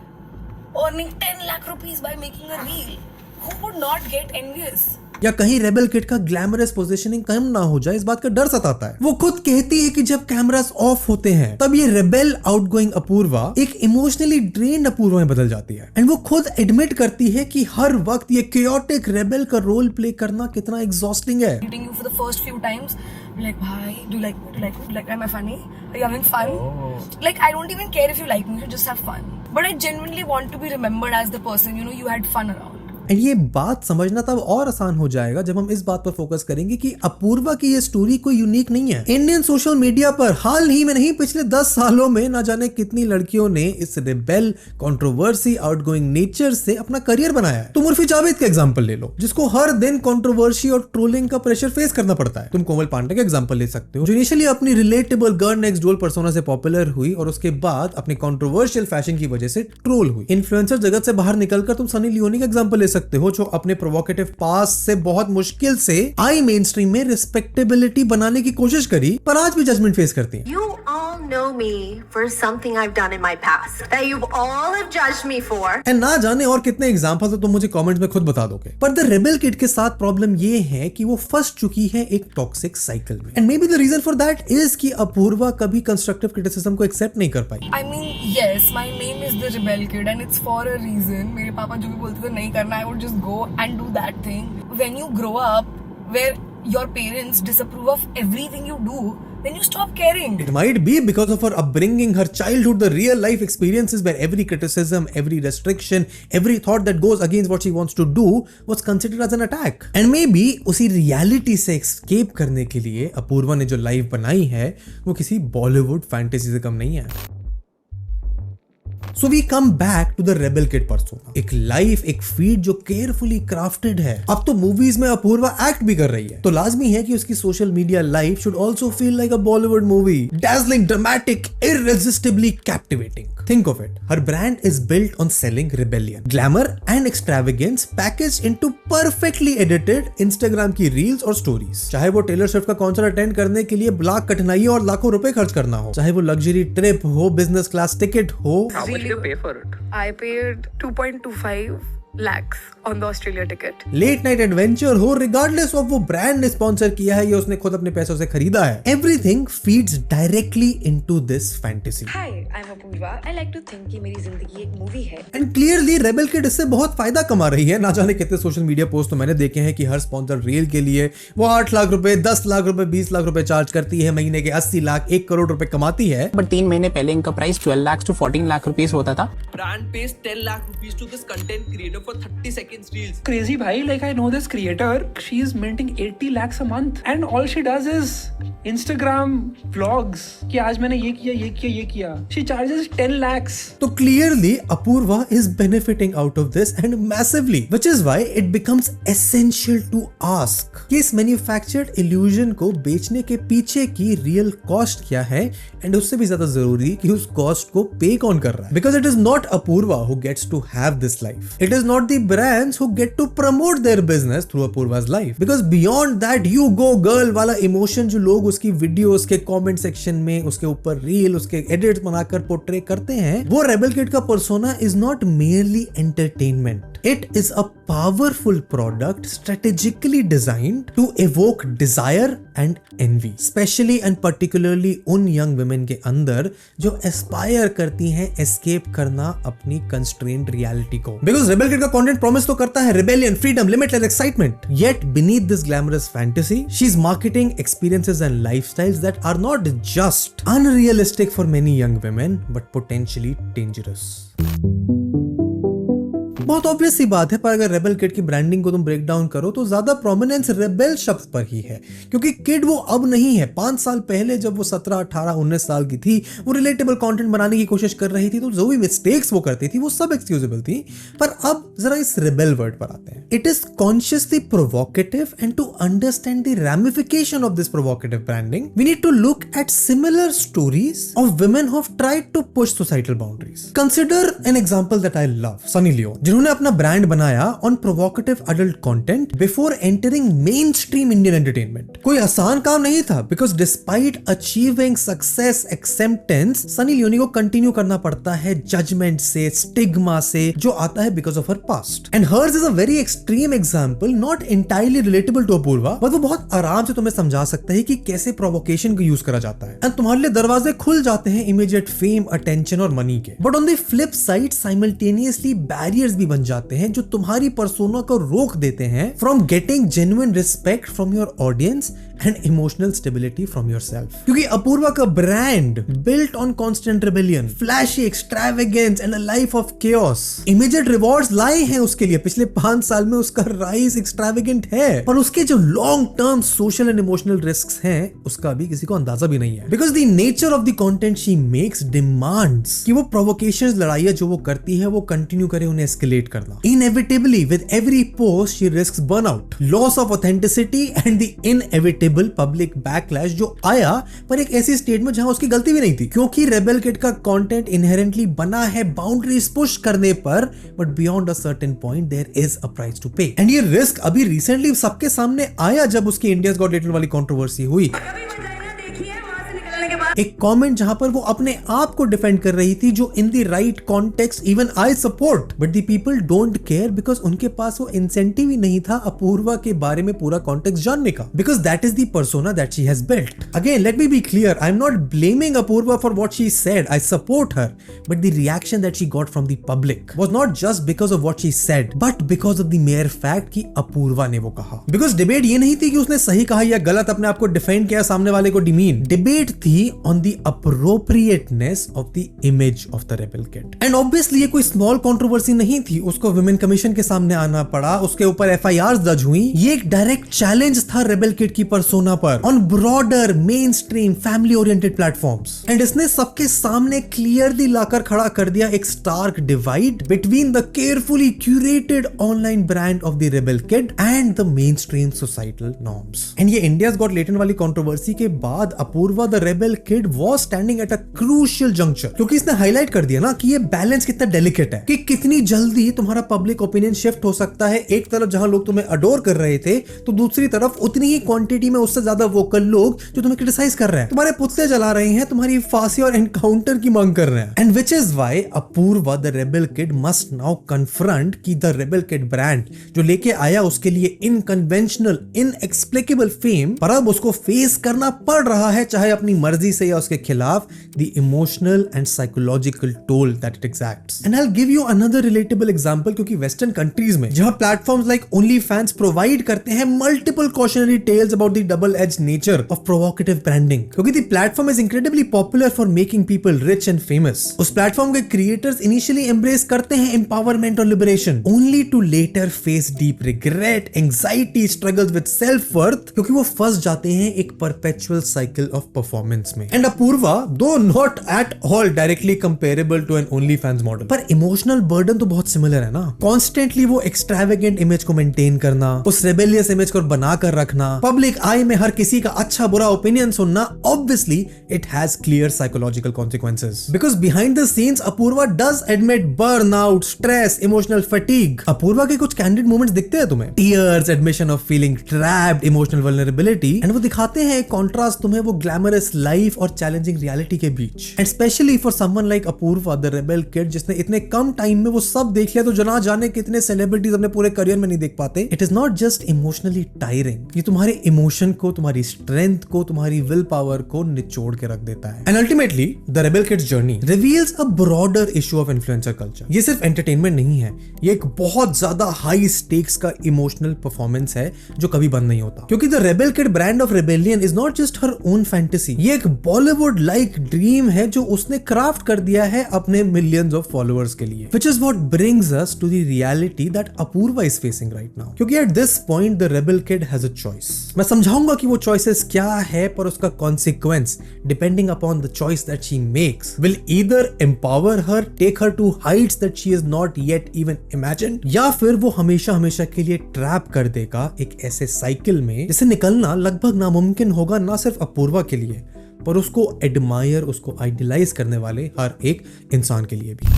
S4: earning 10 lakh rupees by making a reel, who would not get envious?
S1: या कहीं rebel kid का glamorous positioning कम ना हो जाए, इस बात का डर सताता है। वो खुद कहती है कि जब कैमरास ऑफ होते हैं तब ये रेबेल आउटगोइंग अपूर्वा एक इमोशनली ड्रेन्ड अपूर्वा में बदल जाती है। एंड वो खुद एडमिट करती है कि हर वक्त ये chaotic रेबेल का रोल प्ले करना कितना एग्जॉस्टिंग है।
S6: Meeting you for the first few times, like, bhai, do you like me? Am I funny? Are you having fun? Like, I don't even care if you like me. You just have fun. but I genuinely want to be remembered as the person, you know, you had fun around.
S1: And ये बात समझना तब और आसान हो जाएगा जब हम इस बात पर फोकस करेंगे कि अपूर्वा की ये स्टोरी कोई यूनिक नहीं है। इंडियन सोशल मीडिया पर हाल ही में नहीं, पिछले 10 सालों में ना जाने कितनी लड़कियों ने इस रिबेल, कंट्रोवर्सी, आउटगोइंग नेचर से अपना करियर बनाया है। तुम उर्फी जावेद का एग्जांपल ले लो, जिसको हर दिन कंट्रोवर्सी और ट्रोलिंग का प्रेशर फेस करना पड़ता है। तुम कोमल पांडे का एग्जांपल ले सकते हो, जो इनिशियली अपनी relatable girl next door persona से पॉपुलर हुई और उसके बाद अपनी कंट्रोवर्शियल फैशन की वजह से ट्रोल हुई। इन्फ्लुएंसर जगत से बाहर निकलकर तुम सनी लियोनी का एग्जांपल ले सकते हो, जो अपने प्रोवोकेटिव पास्ट से बहुत मुश्किल से आई मेन स्ट्रीम में रिस्पेक्टेबिलिटी बनाने की कोशिश करी, पर आज भी जजमेंट फेस करती है।
S8: You all know me for something I've done in my past that you've all have judged me for.
S1: And ना जाने और कितने एग्जांपल्स तो तुम मुझे कमेंट्स में खुद बता दोगे। पर द रेबेल किड के साथ प्रॉब्लम ये है कि वो फंस चुकी है एक टॉक्सिक साइकिल में। And maybe the reason for that is कि अपूर्वा कभी कंस्ट्रक्टिव क्रिटिसिज्म को एक्सेप्ट नहीं कर पाई।
S6: I mean, yes, my name is the rebel kid and it's for a reason. मेरे पापा जो भी बोलते थे नहीं करना, I would just go and do that thing. When you grow up where your parents disapprove of everything you do, then you stop caring.
S1: It might be because of her upbringing, her childhood, the real life experiences where every criticism, every restriction, every thought that goes against what she wants to do was considered as an attack. And maybe उसी reality से escape करने के लिए अपूर्वा ने जो life बनाई है वो किसी बॉलीवुड फैंटेसी से कम नहीं है। So we come back to the rebel kid persona. एक लाइफ, एक फीड जो केयरफुली क्राफ्टेड है। अब तो मूवीज में अपूर्वा एक्ट भी कर रही है, तो लाजमी है कि उसकी social media life should also feel like a Bollywood movie, dazzling, dramatic, irresistibly captivating. Think of it. Her brand is built on selling rebellion, glamour and extravagance packaged into perfectly edited Instagram की reels और stories. चाहे वो Taylor Swift का concert attend करने के लिए लाख कठिनाइयों और लाखों रुपए खर्च करना हो, चाहे वो लग्जरी ट्रिप हो, बिजनेस क्लास टिकट हो।
S11: How much did you pay for it?
S6: I paid 2.25 lakhs on the Australia ticket.
S1: Late night adventure हो, रिगार्डलेस ऑफ वो ब्रांड ने स्पॉन्सर किया है या उसने खुद अपने पैसों से खरीदा है, everything feeds directly into this fantasy.
S6: Hi, I'm Apoorva. I like to think कि मेरी जिंदगी एक मूवी है।
S1: एंड क्लियरली रेबेल किड इससे बहुत फायदा कमा रही है। ना जाने कितने सोशल मीडिया पोस्ट तो मैंने देखे हैं कि हर स्पॉन्सर रील के लिए वो 8 लाख रुपए, 10 लाख रुपए, 20 लाख रुपए चार्ज करती है, महीने के 80 लाख, 1 करोड़ रुपए कमाती है।
S9: बट 3 महीने पहले इनका price 12 lakh to 14 lakh rupees होता था।
S12: Brand pays 10 lakh rupees to this content creator for 30 seconds reels.
S9: Crazy bhai, like I know this creator, she is minting 80 lakhs a month and all she does is Instagram vlogs कि आज मैंने ये किया, ये किया, ये किया. She charges 10 lakhs.
S1: तो clearly Apoorva is benefiting out of this and massively, which is why it becomes essential to ask कि इस manufactured illusion को बेचने के पीछे की real cost क्या है, and उससे भी ज्यादा जरूरी कि उस cost को pay कौन कर रहा है. Because it is not Apoorva who gets to have this life. It is not the brands who get to promote their business through Apoorva's life. Because beyond that you go girl वाला emotion जो लोग उसकी videos के comment section में, उसके ऊपर reel, उसके edits बनाकर पोर्ट्रे करते हैं, वो रेबेल किड का persona is not merely entertainment. It is a powerful product strategically designed to evoke desire and envy, especially and particularly उन young women के अंदर जो aspire करती हैं escape करना अपनी constrained reality को. Because Rebel Kid का content promise तो करता है rebellion, freedom, limitless excitement. Yet beneath this glamorous fantasy, she's marketing experiences and lifestyles that are not just unrealistic for many young women, but potentially dangerous. बहुत obvious सी बात है, पर अगर rebel kid की branding को तुम ब्रेक डाउन करो तो ज्यादा प्रोमिनेंस रेबेल शब्द पर ही है, क्योंकि किड वो अब नहीं है. 5 साल पहले जब वो 17, 18, 19 साल की थी, वो रिलेटेबल कंटेंट बनाने की कोशिश कर रही थी, तो जो भी मिस्टेक्स वो करती थी वो सब एक्सक्यूजेबल थी. पर अब जरा इस रेबेल वर्ड पर आते हैं. It is consciously provocative, and to understand the ramification of this provocative branding we need to look at similar stories of women who have tried to push societal boundaries. Consider an example that I love, Sunny Leone, उन्होंने अपना brand बनाया on provocative adult content before entering mainstream Indian entertainment. कोई आसान काम नहीं था, because despite achieving success, acceptance, Sunny Leone को continue करना पड़ता है जजमेंट से, स्टिग्मा से, जो आता है because of her past. And hers is a very extreme example, not entirely relatable to Apoorva, but वो बहुत आराम से तुम्हें समझा सकता है कि कैसे प्रोवोकेशन को यूज करा जाता है, एंड तुम्हारे लिए दरवाजे खुल जाते हैं इमीडिएट फेम, अटेंशन और मनी के. But on the flip side simultaneously barriers भी बन जाते हैं जो तुम्हारी पर्सोना को रोक देते हैं from getting genuine respect from your audience and emotional stability from yourself. क्योंकि अपूर्वा का brand built on constant rebellion, flashy extravagance and a life of chaos. Immediate rewards लाए हैं उसके लिए, पिछले 5 साल में उसका राइज एक्सट्रावेगेंट है, पर उसके जो long term social and emotional risks हैं उसका भी किसी को अंदाजा भी नहीं है। Because the nature of the content she makes demands कि वो प्रोवोकेशंस, लड़ाइयां जो वो करती है वो कंटिन्यू करे, उन्हें एस्केलेट करना। Inevitably with every post she risks burnout, loss of authenticity and the inevitable public backlash जो आया पर एक ऐसी स्टेट में जहां उसकी गलती भी नहीं थी। क्योंकि रेबेल किड का कंटेंट इनहेरेंटली बना है बाउंड्रीज पुश करने पर, but beyond a certain point there is a price to pay. And ये रिस्क अभी रिसेंटली सबके सामने आया जब उसकी इंडियाज गॉट टैलेंट वाली कंट्रोवर्सी हुई। एक कमेंट जहां पर वो अपने आप को डिफेंड कर रही थी, जो in the right context even I support, but the people don't care because उनके पास वो इंसेंटिव ही नहीं था अपूर्वा के बारे में पूरा कॉन्टेक्स्ट जानने का, because that is the persona that she has built. Again let me be clear, I am not blaming Apoorva for what she said, I support her, but the reaction that she got from the public was not just because of what she said, but because of the mere fact कि अपूर्वा ने वो कहा। Because debate ये नहीं थी कि उसने सही कहा या गलत, अपने आप को डिफेंड किया, सामने वाले को डिमीन। डिबेट थी on the appropriateness of the image of the rebel kid. And obviously ये कोई small controversy नहीं थी, उसको women commission के सामने आना पड़ा, उसके ऊपर FIRs दर्ज हुई। ये एक direct challenge था rebel kid की persona पर on broader mainstream family oriented platforms. And इसने सबके सामने clearly लाकर खड़ा कर दिया एक stark divide between the carefully curated online brand of the rebel kid and the mainstream societal norms. And ये India's Got Talent वाली controversy के बाद Apoorva the rebel kid was standing at a crucial juncture, क्योंकि इसने highlight कर दिया ना कि ये बैलेंस कितना डेलिकेट है, कि कितनी जल्दी तुम्हारा पब्लिक ओपिनियन शिफ्ट हो सकता है। एक तरफ जहां लोग तुम्हें अडोर कर रहे थे, तो दूसरी तरफ उतनी ही क्वांटिटी में उससे ज्यादा वोकल लोग जो तुम्हें क्रिटिसाइज कर रहे हैं, तुम्हारे पुतले जला रहे हैं, तुम्हारी फांसी और एनकाउंटर की मांग कर रहे हैं। And which is why Apoorva the rebel kid must now confront कि द रेबेल किड ब्रांड जो लेके आया उसके लिए इनकन्वेंशनल इनएक्सप्लिकेबल फेम, पर अब उसको फेस करना पड़ रहा है, चाहे अपनी मर्जी से या उसके खिलाफ, the emotional and psychological toll that it exacts. And I'll give you another relatable example, क्योंकि वेस्टर्न कंट्रीज में जहां प्लेटफॉर्म्स लाइक OnlyFans प्रोवाइड करते हैं multiple cautionary tales about the double-edged nature of provocative branding, क्योंकि the platform is incredibly popular for making people rich and famous. उस platform के creators initially embrace करते हैं empowerment और liberation, only to later face deep regret, anxiety, struggles with self-worth, क्योंकि वो फंस जाते हैं एक perpetual cycle of performance में। And Apoorva, though not at all directly comparable to an OnlyFans model, पर इमोशनल बर्डन तो बहुत सिमिलर है ना। कॉन्स्टेंटली वो एक्सट्रावेगेंट इमेज को मेंटेन करना, उस रेबेलियस इमेज को बनाकर रखना, पब्लिक आई में हर किसी का अच्छा बुरा ओपिनियन सुनना, obviously it has clear psychological consequences. Because behind the scenes Apoorva does admit burnout, stress, emotional fatigue. Apoorva के कुछ कैंडिड मोमेंट्स दिखते हैं तुम्हें, tears, admission of feeling trapped, emotional vulnerability, and वो दिखाते हैं एक कॉन्ट्रास्ट तुम्हें वो ग्लैमरस लाइफ और चैलेंजिंग रियलिटी के बीच। And specially for someone like Apoorva the rebel kid, जिसने इतने कम टाइम में वो सब देख लिया, तो जना जाने कितने सेलिब्रिटीज अपने पूरे करियर में नहीं देख पाते। It is not just emotionally tiring, ये तुम्हारे इमोशन को, तुम्हारी स्ट्रेंथ को, तुम्हारी विल पावर को निचोड़ के रख देता है। And ultimately the rebel kids journey reveals a broader issue of influencer culture. ये सिर्फ एंटरटेनमेंट नहीं है, ये एक बहुत ज्यादा हाई स्टेक्स का इमोशनल परफॉर्मेंस है जो कभी बंद नहीं होता। क्योंकि the rebel kid brand of rebellion is not just her own fantasy, ये एक बॉलीवुड लाइक ड्रीम है जो उसने क्राफ्ट कर दिया है अपने मिलियंस ऑफ फॉलोअर्स के लिए, which is what brings us to the reality that Apoorva is facing right now. क्योंकि at this point the rebel kid has a choice. मैं समझाऊंगा कि वो choices क्या है, पर उसका consequence depending upon the choice that she makes will either empower her, take her to heights that she is not yet even imagined, या फिर वो हमेशा हमेशा के लिए ट्रैप कर देगा एक ऐसे साइकिल में जिसे निकलना लगभग नामुमकिन होगा, ना सिर्फ अपूर्वा के लिए पर उसको एडमायर, उसको आइडियलाइज करने वाले हर एक इंसान के लिए भी।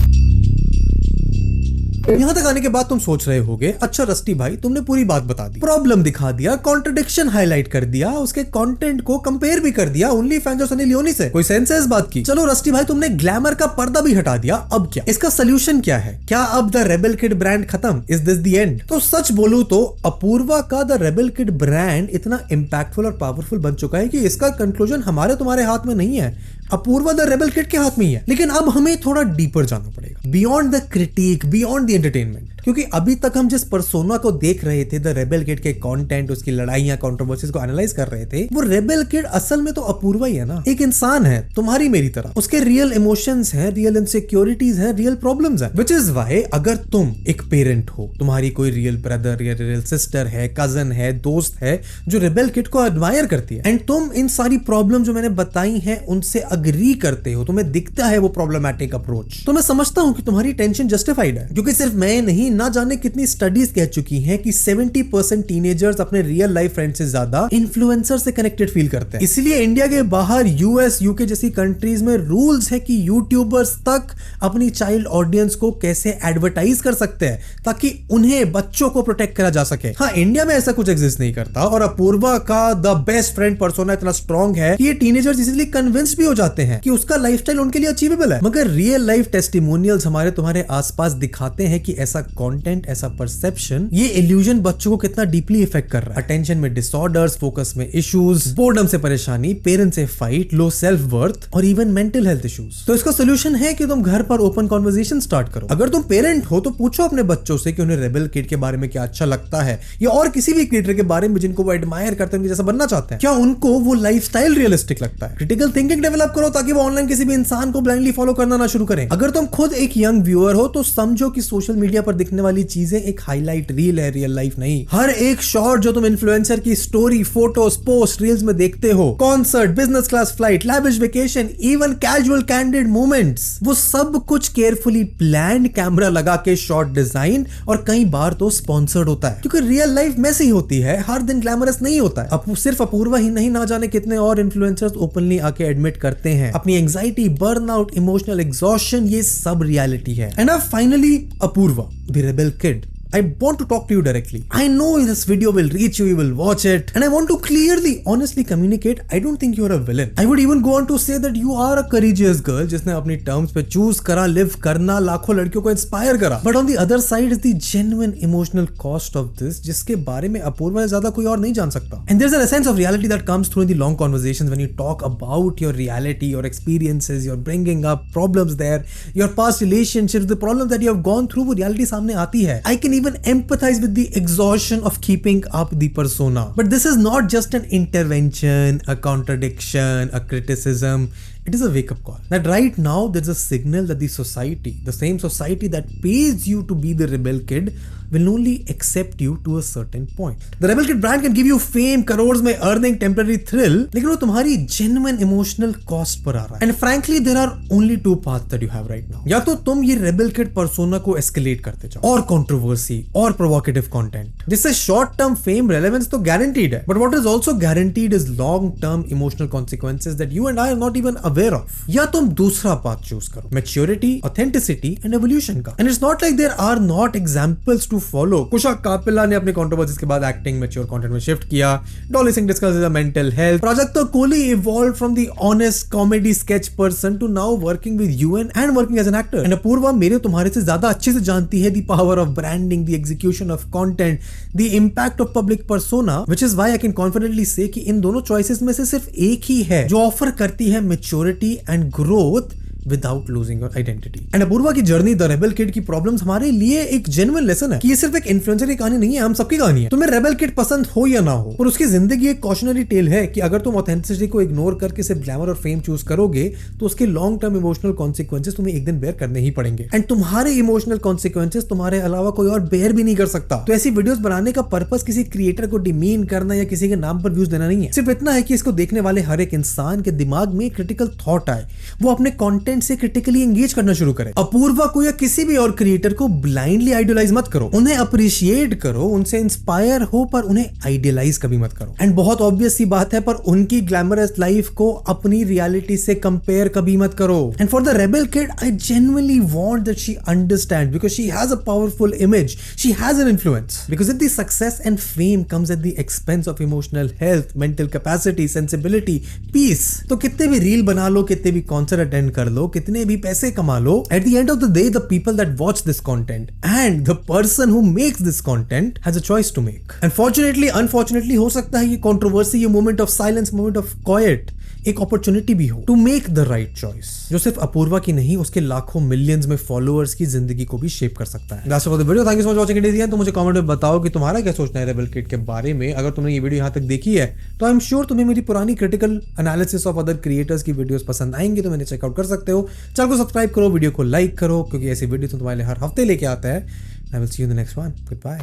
S1: यहाँ तक आने के बाद तुम सोच रहे होगे, अच्छा रस्टी भाई तुमने पूरी बात बता दी, प्रॉब्लम दिखा दिया, कॉन्ट्रडिक्शन हाईलाइट कर दिया, उसके कंटेंट को कंपेयर भी कर दिया OnlyFans और सनी लियोनी से, कोई सेंस है इस बात की? चलो रस्टी भाई तुमने ग्लैमर का पर्दा भी हटा दिया, अब क्या इसका सोल्यूशन क्या है? क्या अब द रेबेल किड ब्रांड खत्म? Is this the end? तो सच बोलूं तो अपूर्वा का द रेबेल किड ब्रांड इतना इंपैक्टफुल और पावरफुल बन चुका है कि इसका कंक्लूजन हमारे तुम्हारे हाथ में नहीं है, अपूर्वा द रेबेल किड के हाथ में ही है। लेकिन अब हमें थोड़ा डीपर जाना पड़ेगा, beyond the critic, beyond the entertainment, क्योंकि अभी तक हम जिस पर्सोना को देख रहे थे, द रेबेल किड के कंटेंट, उसकी लड़ाइयां, कंट्रोवर्सीज को एनालाइज कर रहे थे, वो रेबेल किड असल में तो अपूर्वा ही है ना। एक इंसान है तुम्हारी मेरी तरह, उसके रियल इमोशंस हैं, रियल इनसिक्योरिटीज हैं, रियल प्रॉब्लम्स हैं। व्हिच इज व्हाई अगर तुम एक पेरेंट हो, तुम्हारी कोई रियल ब्रदर या रियल सिस्टर है, कजन है, दोस्त है जो रेबेल किड को एडमायर करती है, एंड तुम इन सारी प्रॉब्लम जो मैंने बताई हैं उनसे अग्री करते हो, तुम्हें दिखता है वो प्रॉब्लमैटिक अप्रोच, तो मैं समझता हूं कि तुम्हारी टेंशन जस्टिफाइड है। क्योंकि सिर्फ मैं नहीं, ना जाने कितनी स्टडीज कह चुकी हैं कि 70% टीनेजर्स अपने रियल लाइफ फ्रेंड से ज्यादा इन्फ्लुएंसर से कनेक्टेड फील करते हैं। इसलिए इंडिया के बाहर यूएस, यूके जैसी कंट्रीज में रूल्स है कि यूट्यूबर्स तक अपनी चाइल्ड ऑडियंस को कैसे एडवर्टाइज कर सकते हैं ताकि उन्हें, बच्चों को प्रोटेक्ट करा जा सके। हाँ, इंडिया में ऐसा कुछ एग्जिस्ट नहीं करता, और अपूर्वा का द बेस्ट फ्रेंड पर्सोना इतना स्ट्रॉन्ग है कि ये टीनेजर्स इजीली कन्विंस्ड भी हो जाते हैं कि उसका लाइफस्टाइल उनके लिए अचीवेबल है। मगर रियल लाइफ टेस्टिमोनियल्स हमारे तुम्हारे आसपास दिखाते हैं कि ऐसा कंटेंट, ऐसा परसेप्शन, ये इल्यूजन बच्चों को कितना डीपली इफेक्ट कर रहा है। अटेंशन में डिसऑर्डर्स, फोकस में इश्यूज, बोर्डम से परेशानी, पेरेंट्स से फाइट, लो सेल्फ वर्थ और इवन मेंटल हेल्थ इश्यूज। तो इसका सोल्यूशन है कि तुम घर पर ओपन कॉन्वर्सेशन स्टार्ट करो। अगर तुम पेरेंट हो तो पूछो अपने बच्चों से कि उन्हें रेबेल किड के बारे में क्या अच्छा लगता है, या और किसी भी क्रिएटर के बारे में जिनको वो एडमायर करते हैं, जैसा बनना चाहते हैं। क्या उनको वो लाइफस्टाइल रियलिस्टिक लगता है? क्रिटिकल थिंकिंग डेवलप करो ताकि वो ऑनलाइन किसी भी इंसान को ब्लाइंडली फॉलो करना ना शुरू करें। अगर तुम खुद एक यंग व्यूअर हो तो समझो कि सोशल मीडिया पर दिखने वाली चीजें एक हाईलाइट रील है, रियल लाइफ नहीं। हर एक शॉट जो तुम इन्फ्लुएंसर की स्टोरी, फोटोज, पोस्ट, रील्स में देखते हो, concert, business class flight, lavish vacation, even casual candid moments, वो सब कुछ केयरफुली प्लान्ड, कैमरा लगा के शॉट डिजाइन, और कई बार तो स्पॉन्सर्ड होता है। क्योंकि रियल लाइफ मैसी होती है, हर दिन ग्लैमरस नहीं होता है। अब सिर्फ अपूर्वा ही नहीं, ना जाने कितने और इन्फ्लुएंसर्स ओपनली आके एडमिट करते हैं अपनी एंजाइटी, बर्नआउट, इमोशनल एग्जॉस्शन, ये सब रियलिटी है। एंड अब finally Apoorva, the rebel kid, I want to talk to you directly. I know this video will reach you, you will watch it, and I want to clearly, honestly communicate, I don't think you are a villain. I would even go on to say that you are a courageous girl जिसने अपनी terms पे choose करा, live करना, लाखों लड़कियों को inspire करा. But on the other side is the genuine emotional cost of this, जिसके बारे में अपूर्वा से ज्यादा कोई और नहीं जान सकता. And there's an essence of reality that comes through in the long conversations when you talk about your reality, your experiences, you're bringing up problems there, your past relationships, the problems that you have gone through, वो reality सामने आती है. I can even empathize with the exhaustion of keeping up the persona. But this is not just an intervention, a contradiction, a criticism. It is a wake-up call. That right now there's a signal that the society, the same society that pays you to be the rebel kid, will only accept you to a certain point. The Rebel Kid brand can give you fame, crores में earning, temporary thrill, लेकिन वो तुम्हारी genuine emotional cost पर आ रहा है. And frankly, there are only two paths that you have right now. या तो तुम ये Rebel Kid persona को escalate करते जाओ, और controversy, और provocative content, जिससे short term fame, relevance तो guaranteed है. But what is also guaranteed is long term emotional consequences that you and I are not even aware of. या तुम दूसरा path choose करो, maturity, authenticity and evolution का. And it's not like there are not examples to follow. कुशा कापिला ने अपने controversies के बाद acting, mature content में शिफ्ट किया. Dolly Singh discusses mental health. Prajakta Koli evolved from the honest comedy sketch person to now working with UN and working as an actor. And Apoorva मेरे तुम्हारे से ज्यादा अच्छे से जानती है the power of branding, the execution of content, the impact of public persona, which is why I can confidently say कि इन दोनों चॉइसेस में से सिर्फ एक ही है जो ऑफर करती है maturity and growth without losing your identity. And Apoorva की जर्नी, द रेबेल किड की प्रॉब्लम्स हमारे लिए एक जेन्युइन लेसन है कि ये सिर्फ एक इन्फ्लुएंसर की कहानी नहीं है, हम सबकी कहानी है. तुम्हें रेबेल किड पसंद हो या ना हो, और उसकी जिंदगी एक कॉशनरी टेल है कि अगर तुम ऑथेंटिसिटी को इग्नोर करके सिर्फ ग्लैमर और फेम चूज करोगे तो उसके लॉन्ग टर्म इमोशनल कॉन्सिक्वेंसेस तुम्हें एक दिन बेयर करने ही पड़ेंगे. एंड तुम्हारे इमोशनल कॉन्सिक्वेंसेस तुम्हारे अलावा कोई और बेयर भी नहीं कर सकता. तो ऐसी वीडियोस बनाने का पर्पस किसी क्रिएटर को डिमीन करना या किसी के नाम पर व्यूज देना नहीं है. सिर्फ इतना है कि इसको देखने वाले हर एक इंसान के दिमाग में क्रिटिकल थॉट आए, वो अपने कंटेंट से क्रिटिकली एंगेज करना शुरू करें. अपूर्वा को या किसी भी और क्रिएटर को ब्लाइंडली आइडियलाइज मत करो, उन्हें अप्रिशिएट करो, उनसे इंस्पायर हो, पर उन्हें आइडियलाइज कभी मत करो. एंड बहुत ऑब्वियस सी बात है, पर उनकी ग्लैमरस लाइफ को अपनी रियलिटी से कंपेयर कभी मत करो. And for the rebel kid I genuinely want that she understand, because she has a powerful image, she has an influence, because if the success and fame comes at the expense of emotional health, mental capacity, sensibility, peace, तो कितने भी reel बना लो, कितने भी concert attend कर लो, कितने भी पैसे कमा लो, at the end of the day the people that watch this content and the person who makes this content has a choice to make. And fortunately, unfortunately, हो सकता है ये controversy, ये moment of silence, moment of quiet, एक opportunity भी हो to make the right choice, जो सिर्फ अपूर्वा की नहीं उसके लाखों मिलियंस में फॉलोअर्स की जिंदगी को भी शेप कर सकता है। That's all for the video. Thank you so much for watching it. तो मुझे कमेंट में बताओ कि तुम्हारा क्या सोचना है रेबेल किड के बारे में। अगर तुमने ये वीडियो यहाँ तक देखी है तो आई एम श्योर तुम्हें मेरी पुरानी critical analysis of other creators की वीडियोस पसंद आएंगी, तो मैंने चेकआउट कर सकते हो। चैनल को सब्सक्राइब करो, वीडियो को लाइक करो, क्योंकि ऐसी वीडियो तो तुम्हारे लिए हर हफ्ते लेके आता है। I will see you in the next one. Good bye.